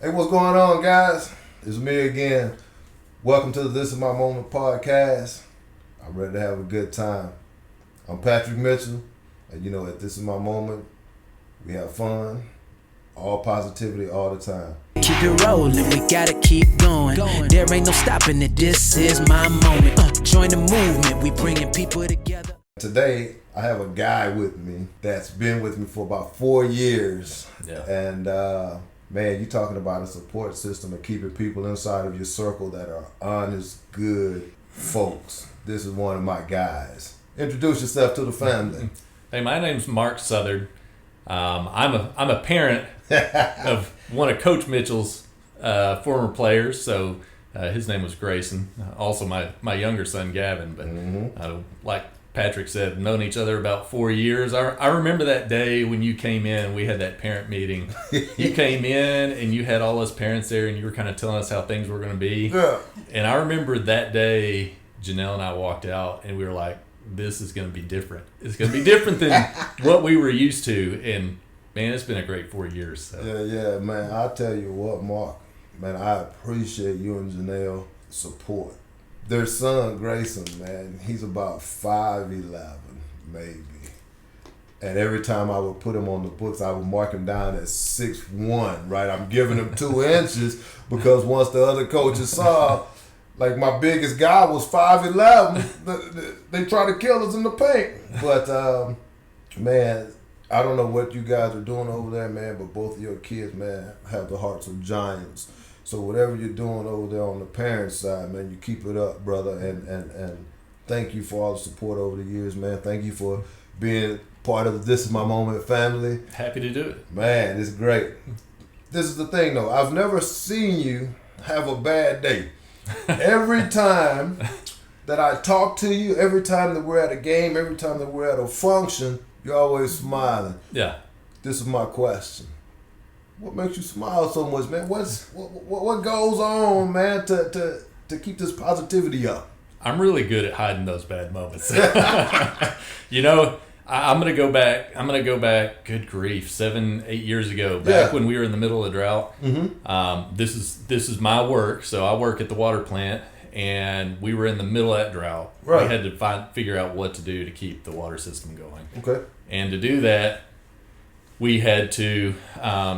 Hey, what's going on, guys? It's me again. Welcome to the This Is My Moment podcast. I'm ready to have a good time. I'm Patrick Mitchell, and at This Is My Moment, we have fun, all positivity, all the time. Keep it rolling, we gotta keep going. There ain't no stopping it, this is my moment. Join the movement, we bringing people together. Today, I have a guy with me that's been with me for about 4 years. Yeah. And, man, you talking about a support system and keeping people inside of your circle that are honest, good folks. This is one of my guys. Introduce yourself to the family. Hey, my name's Mark Southard. I'm a parent of one of Coach Mitchell's former players. So his name was Grayson. Also, my younger son Gavin. But like Patrick said, known each other about 4 years. I remember that day when you came in. We had that parent meeting. You came in and you had all us parents there, and you were kind of telling us how things were going to be. Yeah. And I remember that day, Janelle and I walked out, and we were like, "This is going to be different. It's going to be different than what we were used to." And man, it's been a great 4 years. So. Yeah, man. I'll tell you what, Mark. Man, I appreciate you and Janelle support. Their son, Grayson, man, he's about 5'11", maybe. And every time I would put him on the books, I would mark him down at 6'1", right? I'm giving him 2 inches because once the other coaches saw, like, my biggest guy was 5'11", they try to kill us in the paint. But, man, I don't know what you guys are doing over there, man, but both of your kids, man, have the hearts of giants. So whatever you're doing over there on the parent side, man, you keep it up, brother. And thank you for all the support over the years, man. Thank you for being part of the This Is My Moment family. Happy to do it. Man, it's great. This is the thing, though. I've never seen you have a bad day. Every time that I talk to you, every time that we're at a game, every time that we're at a function, you're always smiling. Yeah. This is my question. What makes you smile so much, man? What goes on, man, to keep this positivity up? I'm really good at hiding those bad moments. I'm gonna go back. Good grief, 7-8 years ago, back when we were in the middle of the drought. Mm-hmm. This is my work. So I work at the water plant, and we were in the middle of that drought. Right. We had to figure out what to do to keep the water system going. Okay. And to do that, we had to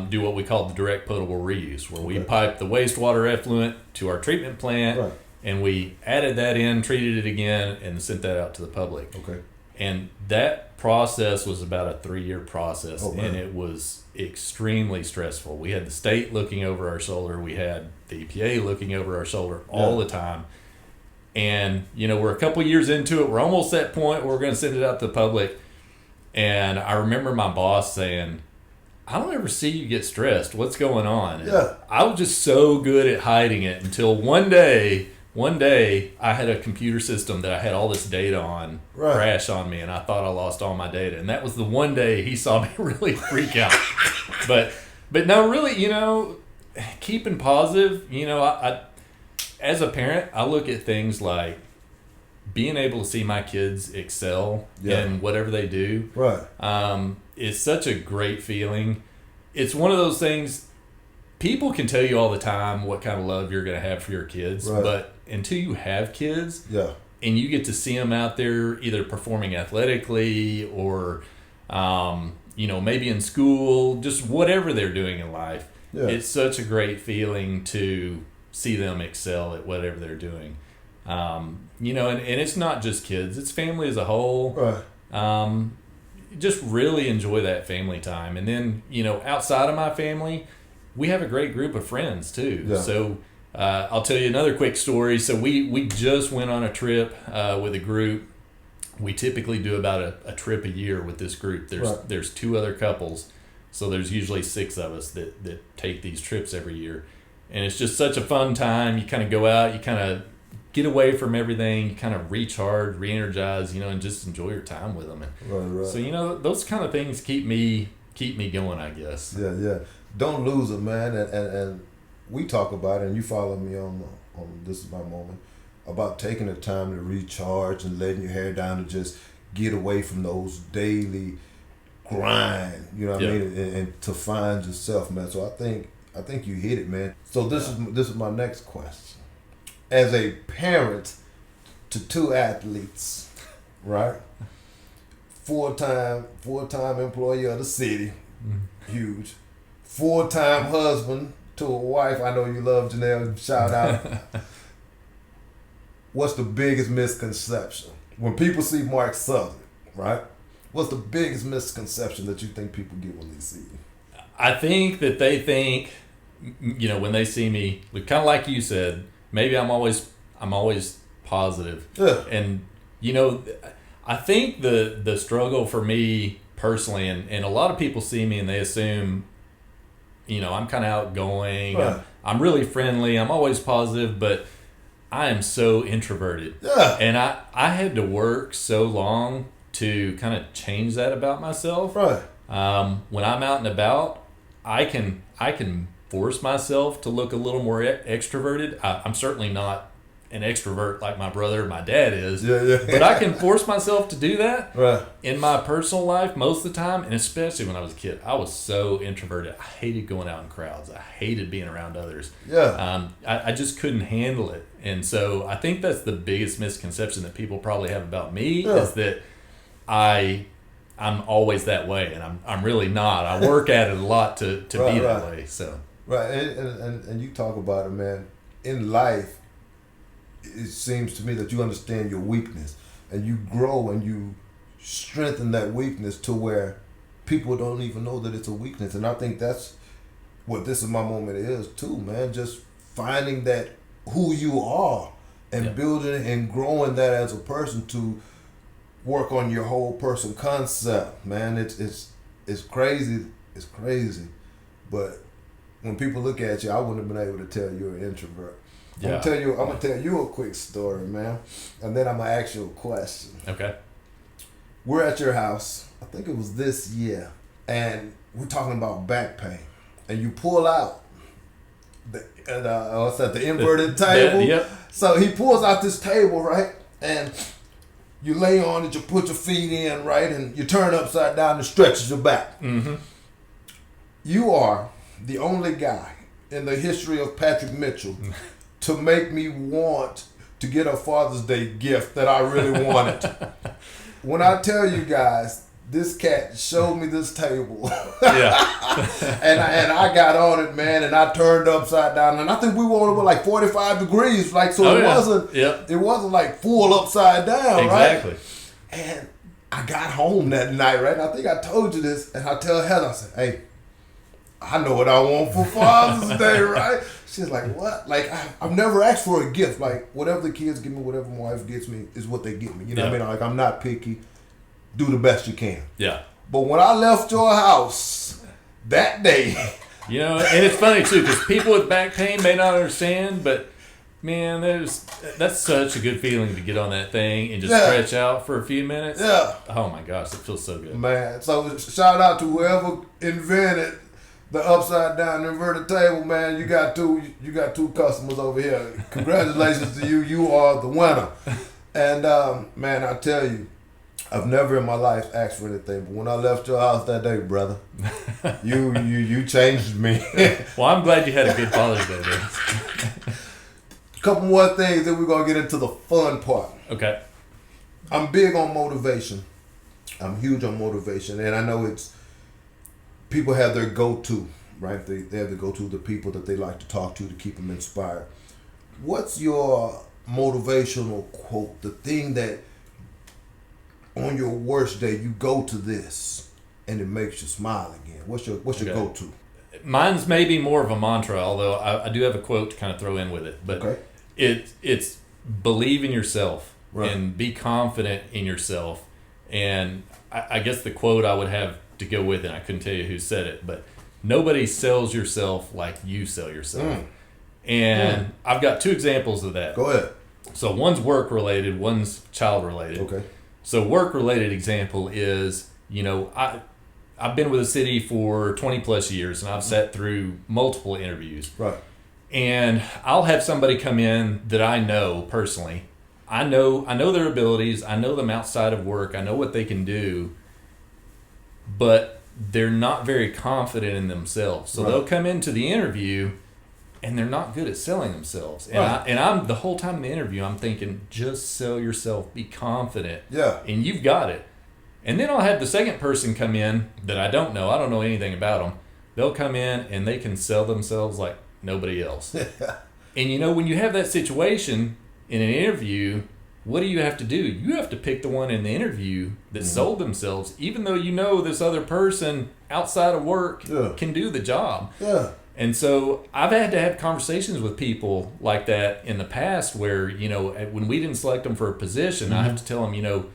do what we called the direct potable reuse, where we piped the wastewater effluent to our treatment plant, Right. and we added that in, treated it again, and sent that out to the public. Okay. And that process was about a 3-year process, Oh, man. and it was extremely stressful. We had the state looking over our shoulder. We had the EPA looking over our shoulder all the time. And, we're a couple years into it. We're almost at that point where we're going to send it out to the public. And I remember my boss saying, "I don't ever see you get stressed. What's going on?" Yeah. I was just so good at hiding it until one day I had a computer system that I had all this data on crash on me, and I thought I lost all my data. And that was the one day he saw me really freak out. But no, really, keeping positive, I as a parent, I look at things like being able to see my kids excel in whatever they do. Right. Is such a great feeling. It's one of those things, people can tell you all the time what kind of love you're going to have for your kids, but until you have kids and you get to see them out there either performing athletically or, maybe in school, just whatever they're doing in life, it's such a great feeling to see them excel at whatever they're doing. And it's not just kids, it's family as a whole. Right. Just really enjoy that family time. And then, outside of my family, we have a great group of friends too. Yeah. So I'll tell you another quick story. So we just went on a trip with a group. We typically do about a trip a year with this group. There's 2 other couples. So there's usually 6 of us that take these trips every year. And it's just such a fun time. You kind of go out, you kind of get away from everything, you kind of recharge, re-energize, and just enjoy your time with them. And Right. so, those kind of things keep me going, I guess. Yeah. Don't lose it, man. And we talk about it, and you follow me on This Is My Moment, about taking the time to recharge and letting your hair down to just get away from those daily grind, you know what I mean, and to find yourself, man. So I think I think you hit it, man. So this is my next question. As a parent to 2 athletes, right? Full-time employee of the city, huge. Full-time husband to a wife. I know you love Janelle. Shout out. What's the biggest misconception when people see Mark Southard, right? What's the biggest misconception that you think people get when they see you? I think that they think, when they see me, kind of like you said, maybe I'm always positive. Yeah. And I think the struggle for me personally, and a lot of people see me and they assume, I'm kind of outgoing. Right. I'm really friendly. I'm always positive, but I am so introverted. Yeah. And I had to work so long to kind of change that about myself. Right. When I'm out and about, I can force myself to look a little more extroverted. I'm certainly not an extrovert like my brother or my dad is. Yeah. But I can force myself to do that. Right. In my personal life most of the time, and especially when I was a kid, I was so introverted. I hated going out in crowds. I hated being around others. Yeah. I just couldn't handle it. And so I think that's the biggest misconception that people probably have about me is that I'm always that way, and I'm really not. I work at it a lot to be that way. So right, and you talk about it, man. In life, it seems to me that you understand your weakness, and you grow and you strengthen that weakness to where people don't even know that it's a weakness. And I think that's what This Is My Moment is too, man. Just finding that who you are and building and growing that as a person to work on your whole person concept, man. It's crazy. It's crazy. But when people look at you, I wouldn't have been able to tell you're an introvert. yeah. I'm gonna tell you a quick story, man. And then I'm gonna ask you a question. Okay. We're at your house, I think it was this year, and we're talking about back pain. And you pull out the inverted table. Yep. So he pulls out this table, right? And you lay on it, you put your feet in, right? And you turn upside down and stretches your back. Mm-hmm. You are the only guy in the history of Patrick Mitchell to make me want to get a Father's Day gift that I really wanted. When I tell you guys, this cat showed me this table. Yeah. and I got on it, man, and I turned upside down. And I think we were on like 45 degrees, like, so it wasn't like full upside down, exactly. Right? And I got home that night, right? And I think I told you this, and I tell Heather, I said, hey, I know what I want for Father's Day, right? She's like, what? Like, I've never asked for a gift. Like, whatever the kids give me, whatever my wife gets me is what they get me. You know what I mean? Like, I'm not picky. Do the best you can. Yeah. But when I left your house that day. And it's funny, too, because people with back pain may not understand, but, man, that's such a good feeling to get on that thing and just stretch out for a few minutes. Yeah. Oh, my gosh, it feels so good. Man, so shout out to whoever invented the upside down inverted table, man. You got two customers over here. Congratulations to you. You are the winner. And man, I tell you, I've never in my life asked for anything, but when I left your house that day, brother, you changed me. Well, I'm glad you had a good Father's Day, man. A couple more things, then we're gonna get into the fun part. Okay. I'm big on motivation. I'm huge on motivation, and I know it's people have their go-to, right? They have their go-to, the people that they like to talk to keep them inspired. What's your motivational quote? The thing that on your worst day you go to this and it makes you smile again. What's your go-to? Mine's maybe more of a mantra, although I do have a quote to kind of throw in with it. But it's believe in yourself and be confident in yourself. And I guess the quote I would have to go with, and I couldn't tell you who said it, but nobody sells yourself like you sell yourself. And I've got 2 examples of that. Go ahead. So one's work related, one's child related. Okay. So work related example is, I've been with the city for 20 plus years, and I've sat through multiple interviews. Right. And I'll have somebody come in that I know personally. I know their abilities. I know them outside of work. I know what they can do. But they're not very confident in themselves. So they'll come into the interview and they're not good at selling themselves. And I'm the whole time in the interview, I'm thinking, just sell yourself, be confident. Yeah. And you've got it. And then I'll have the second person come in that I don't know anything about them. They'll come in and they can sell themselves like nobody else. And when you have that situation in an interview, what do you have to do? You have to pick the one in the interview that sold themselves, even though this other person outside of work can do the job. Yeah. And so I've had to have conversations with people like that in the past where, when we didn't select them for a position, I have to tell them,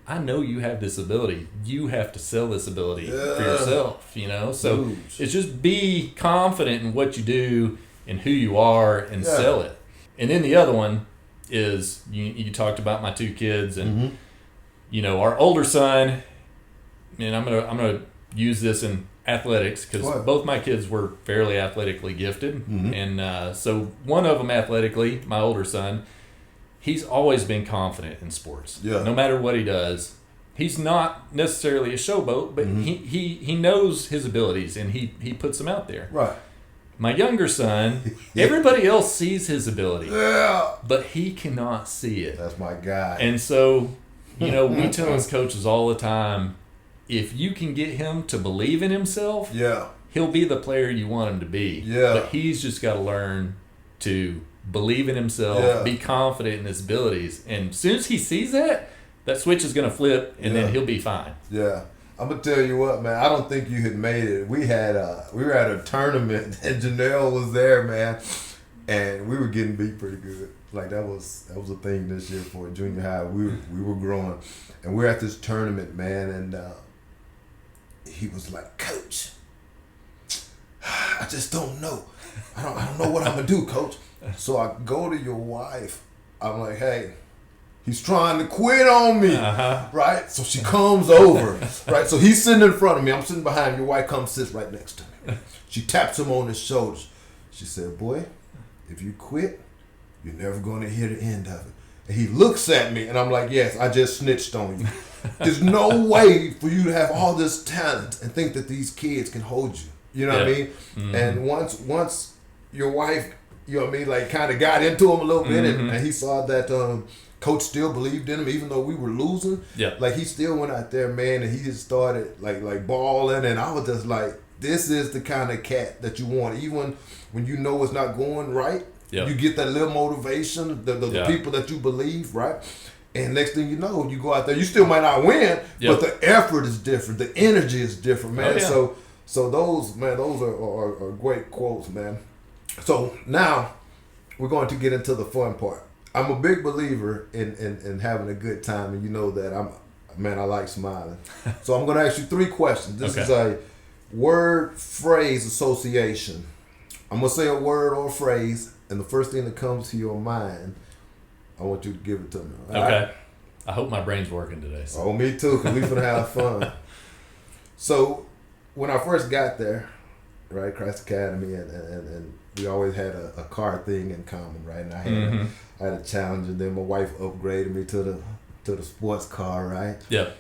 I know you have this ability. You have to sell this ability for yourself, So it's just be confident in what you do and who you are and sell it. And then the other one is you talked about my two kids and our older son, and I'm gonna use this in athletics because both my kids were fairly athletically gifted, and so one of them athletically, my older son, he's always been confident in sports. No matter what he does, he's not necessarily a showboat, but he knows his abilities and he puts them out there. Right. My younger son, everybody else sees his ability, but he cannot see it. That's my guy. And so, we tell his coaches all the time, if you can get him to believe in himself, he'll be the player you want him to be. But he's just got to learn to believe in himself, be confident in his abilities. And as soon as he sees that switch is going to flip, and then he'll be fine. Yeah. I'm gonna tell you what, man. I don't think you had made it. We were at a tournament, and Janelle was there, man, and we were getting beat pretty good. Like that was a thing this year for junior high. We were growing, and we're at this tournament, man, and he was like, "Coach, I just don't know. I don't know what I'm gonna do, Coach." So I go to your wife. I'm like, "Hey, he's trying to quit on me," right? So she comes over, right? So he's sitting in front of me. I'm sitting behind him. Your wife comes, sits right next to me. She taps him on his shoulders. She said, "Boy, if you quit, you're never going to hear the end of it." And he looks at me, and I'm like, "Yes, I just snitched on you. There's no way for you to have all this talent and think that these kids can hold you." You know what I mean? Mm-hmm. And once your wife, like kind of got into him a little bit, and he saw that Coach still believed in him, even though we were losing. Yeah. Like he still went out there, man, and he just started like balling, and I was just like, this is the kind of cat that you want, even when you know it's not going right. Yep. You get that little motivation, the people that you believe, right? And next thing you know, you go out there, you still might not win, but the effort is different, the energy is different, man. Oh, yeah. So those are great quotes, man. So now we're going to get into the fun part. I'm a big believer in having a good time, and you know that I like smiling. So I'm going to ask you 3 questions. This is a word phrase association. I'm going to say a word or a phrase, and the first thing that comes to your mind, I want you to give it to me. Okay. Right? I hope my brain's working today. So. Oh, me too, because we're going to have fun. So when I first got there, right, Christ Academy, and we always had a car thing in common, right? And I had a challenge, and then my wife upgraded me to the sports car, right? Yep.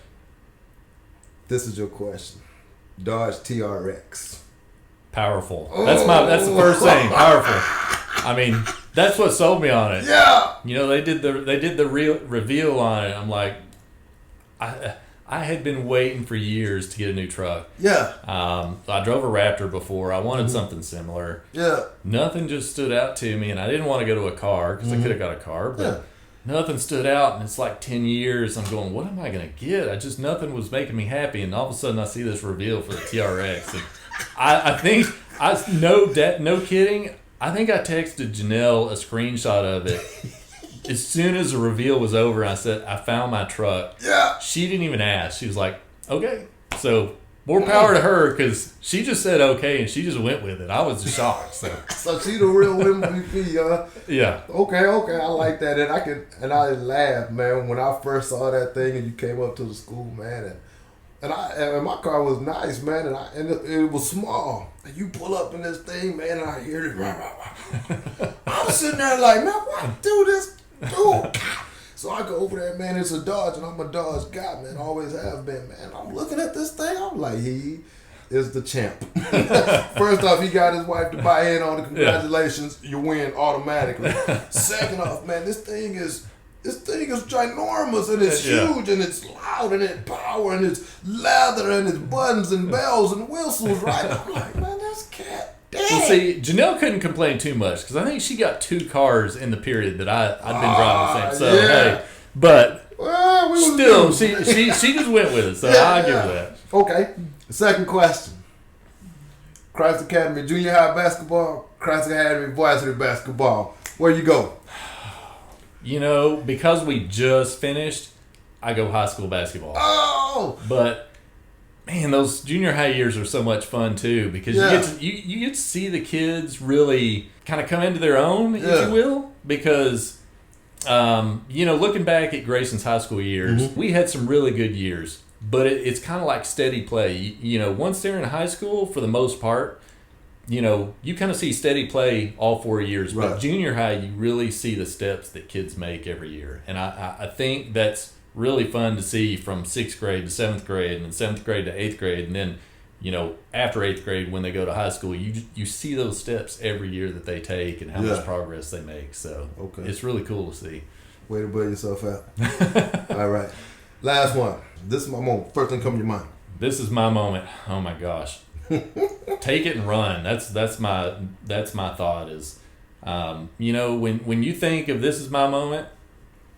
This is your question. Dodge TRX. Powerful. Oh. That's the first thing. Powerful. I mean, that's what sold me on it. Yeah. They did the real reveal on it. I'm like, I had been waiting for years to get a new truck. Yeah. I drove a Raptor before. I wanted something similar. Yeah. Nothing just stood out to me, and I didn't want to go to a car because I could have got a car, but nothing stood out, and it's like 10 years. I'm going, what am I going to get? Nothing was making me happy, and all of a sudden I see this reveal for the TRX, and I think, no kidding, I think I texted Janelle a screenshot of it. As soon as the reveal was over, I said, I found my truck. Yeah. She didn't even ask. She was like, okay. So more power to her, because she just said okay, and she just went with it. I was just shocked. So she the real MVP, huh? Yeah. Okay. I like that. And I laughed, man, when I first saw that thing and you came up to the school, man, and my car was nice, man, and it was small. And you pull up in this thing, man, and I hear it. I'm sitting there like, man, what? Do this. Dude. So I go over there, man, it's a Dodge, and I'm a Dodge guy, man, always have been, man. I'm looking at this thing, I'm like, he is the champ. First off, he got his wife to buy in on it. Congratulations, you win automatically. Second off, man, this thing is ginormous, and it's huge, and it's loud, and it's power, and it's leather, and it's buttons and bells and whistles, right? I'm like, man, this cat. Dang. Well, see, Janelle couldn't complain too much because I think she got 2 cars in the period that I'd been driving the same. So hey, but still, she just went with it. So I'll give her that. Okay. Second question: Christ Academy Junior High basketball, Christ Academy varsity basketball. Where you go? You know, because we just finished, I go high school basketball. Oh, but. Man, those junior high years are so much fun too because you get to see the kids really kind of come into their own, if you will. Because looking back at Grayson's high school years, we had some really good years, but it's kind of like steady play. You know, once they're in high school, for the most part, you kind of see steady play all 4 years. Right. But junior high, you really see the steps that kids make every year, and I think that's really fun to see from 6th grade to 7th grade and then 7th grade to 8th grade. And then, after 8th grade, when they go to high school, you see those steps every year that they take and how much progress they make. So it's really cool to see. Way to bail yourself out. All right. Last one. This is my moment. First thing come to your mind. This is my moment. Oh my gosh. Take it and run. That's my thought is, when you think of this is my moment,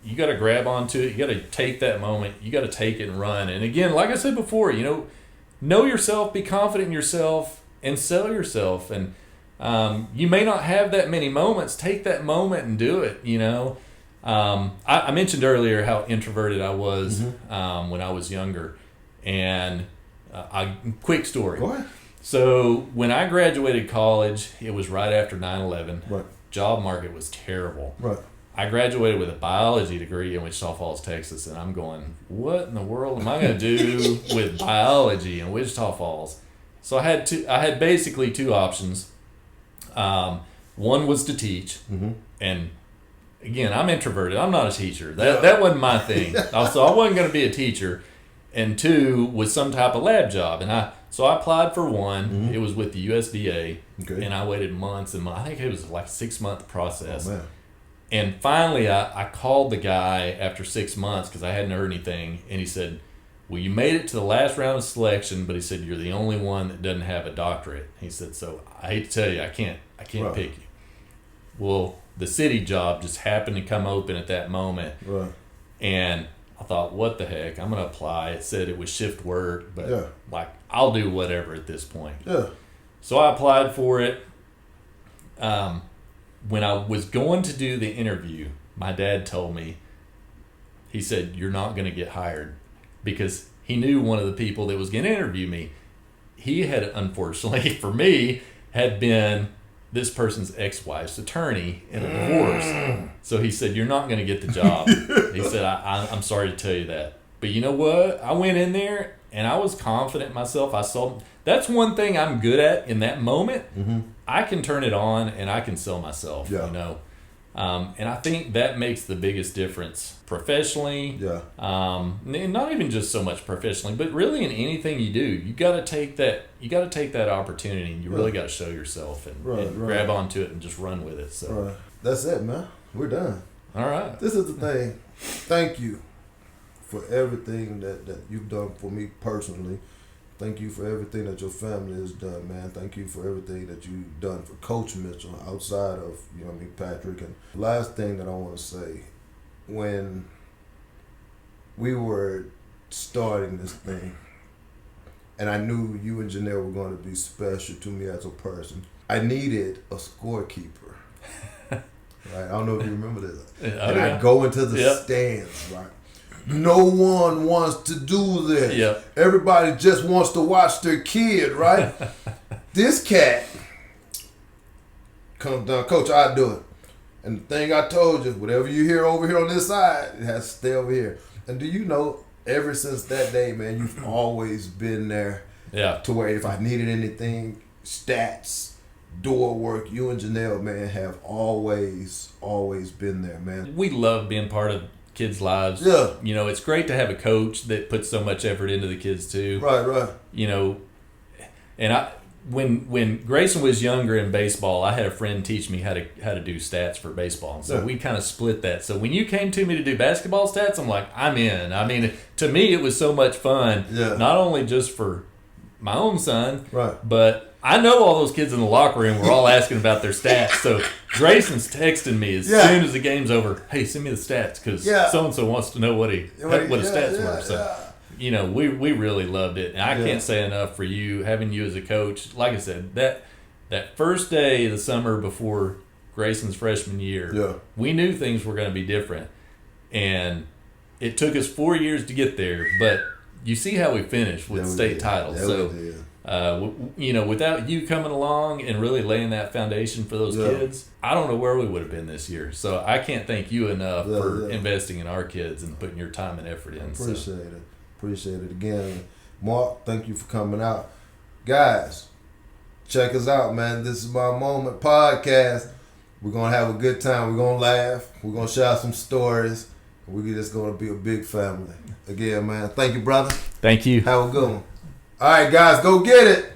you got to grab onto it. You got to take that moment. You got to take it and run. And again, like I said before, know yourself, be confident in yourself, and sell yourself. And you may not have that many moments. Take that moment and do it. I mentioned earlier how introverted I was when I was younger. And quick story. Go ahead. So when I graduated college, it was right after 9/11. Right. Job market was terrible. Right. I graduated with a biology degree in Wichita Falls, Texas, and I'm going, what in the world am I going to do with biology in Wichita Falls? So I had basically 2 options. One was to teach, and again, I'm introverted. I'm not a teacher. That wasn't my thing. So I wasn't going to be a teacher. And 2 was some type of lab job, and I applied for one. It was with the USDA, and I waited months and months. I think it was like a 6-month process. Oh, man. And finally, I called the guy after 6 months because I hadn't heard anything. And he said, well, you made it to the last round of selection, but he said, you're the only one that doesn't have a doctorate. He said, so I hate to tell you, I can't pick you. Well, the city job just happened to come open at that moment. Right. And I thought, what the heck? I'm going to apply. It said it was shift work, but I'll do whatever at this point. Yeah. So I applied for it. When I was going to do the interview, my dad told me, he said, you're not going to get hired, because he knew one of the people that was going to interview me. He had, unfortunately for me, had been this person's ex-wife's attorney in a divorce. So he said, you're not going to get the job. He said, I'm sorry to tell you that. But you know what? I went in there and I was confident in myself. That's one thing I'm good at in that moment. I can turn it on and I can sell myself, and I think that makes the biggest difference professionally. And not even just so much professionally, but really in anything you do, you got to take that opportunity, and you really got to show yourself and grab onto it and just run with it. So that's it, man. We're done. All right. This is the thing. Thank you for everything that you've done for me personally. Thank you for everything that your family has done, man. Thank you for everything that you've done for Coach Mitchell outside of, Patrick. And the last thing that I want to say, when we were starting this thing, and I knew you and Janelle were going to be special to me as a person, I needed a scorekeeper. Right? I don't know if you remember this. I go into the stands, right? No one wants to do this. Yep. Everybody just wants to watch their kid, right? This cat comes down, Coach, I'll do it. And the thing I told you, whatever you hear over here on this side, it has to stay over here. And do you know, ever since that day, man, you've always been there. To where if I needed anything, stats, door work, you and Janelle, man, have always been there, man. We love being part of kids' lives. Yeah. You know, it's great to have a coach that puts so much effort into the kids too. Right. You know, and when Grayson was younger in baseball, I had a friend teach me how to do stats for baseball. And so we kind of split that. So when you came to me to do basketball stats, I'm like, I'm in. I mean, to me, it was so much fun. Yeah. Not only just for my own son, right, but I know all those kids in the locker room were all asking about their stats. So Grayson's texting me as soon as the game's over. Hey, send me the stats because so and so wants to know what his stats were. So. You know, we really loved it. And I can't say enough for you, having you as a coach. Like I said, that first day of the summer before Grayson's freshman year, we knew things were going to be different. And it took us 4 years to get there. But you see how we finished with state titles. So, you know, without you coming along and really laying that foundation for those kids, I don't know where we would have been this year. So I can't thank you enough for investing in our kids and putting your time and effort in. Appreciate it again. Mark, thank you for coming out. Guys, check us out, man. This is My Moment podcast. We're going to have a good time. We're going to laugh. We're going to share some stories. We're just going to be a big family. Again, man, thank you, brother. Thank you. Have a good one. All right, guys, go get it.